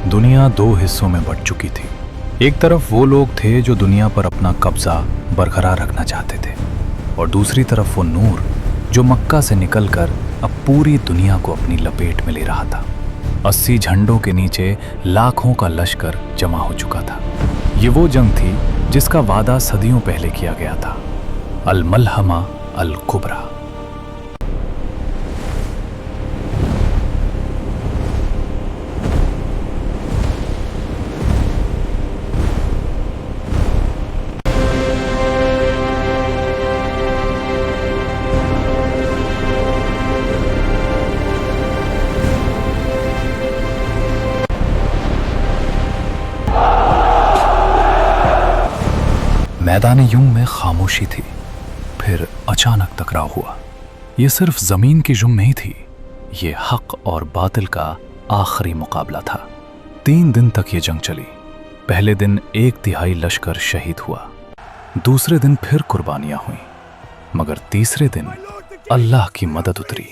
दुनिया दो हिस्सों में बंट चुकी थी। एक तरफ वो लोग थे जो दुनिया पर अपना कब्जा बरकरार रखना चाहते थे, और दूसरी तरफ वो नूर जो मक्का से निकलकर अब पूरी दुनिया को अपनी लपेट में ले रहा था। 80 झंडों के नीचे लाखों का लश्कर जमा हो चुका था। ये वो जंग थी जिसका वादा सदियों पहले किया गया था, अल मलहमा अल कुबरा। मैदान युंग में खामोशी थी, फिर अचानक टकराव हुआ। ये सिर्फ जमीन की जुम नहीं थी, ये हक और बातिल का आखिरी मुकाबला था। 3 दिन तक ये जंग चली। पहले दिन 1/3 लश्कर शहीद हुआ, दूसरे दिन फिर कुर्बानियां हुई, मगर तीसरे दिन अल्लाह की मदद उतरी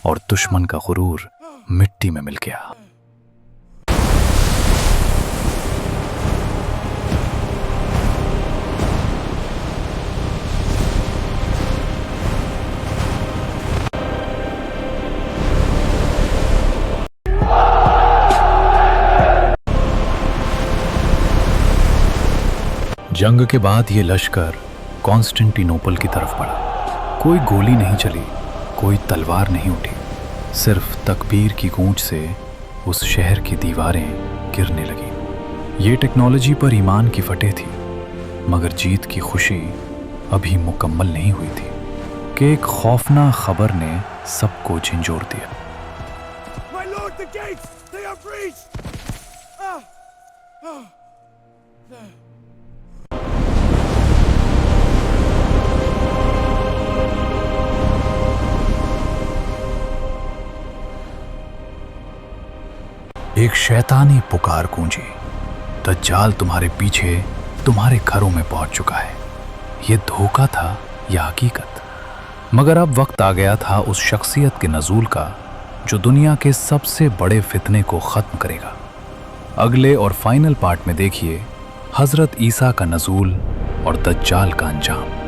और दुश्मन का गुरूर मिट्टी में मिल गया। जंग के बाद ये लश्कर कॉन्स्टेंटिनोपल की तरफ बढ़ा। कोई गोली नहीं चली, कोई तलवार नहीं उठी, सिर्फ तकबीर की गूंज से उस शहर की दीवारें गिरने लगीं। ये टेक्नोलॉजी पर ईमान की फतेह थी, मगर जीत की खुशी अभी मुकम्मल नहीं हुई थी कि एक खौफनाक खबर ने सबको झंझोर दिया। My lord, the gates! They are breached! एक शैतानी पुकार गूंजी, दज्जाल तुम्हारे पीछे तुम्हारे घरों में पहुंच चुका है। यह धोखा था या हकीकत? मगर अब वक्त आ गया था उस शख्सियत के नज़ूल का जो दुनिया के सबसे बड़े फितने को ख़त्म करेगा। अगले और फाइनल पार्ट में देखिए हज़रत ईसा का नज़ूल और दज्जाल का अंजाम।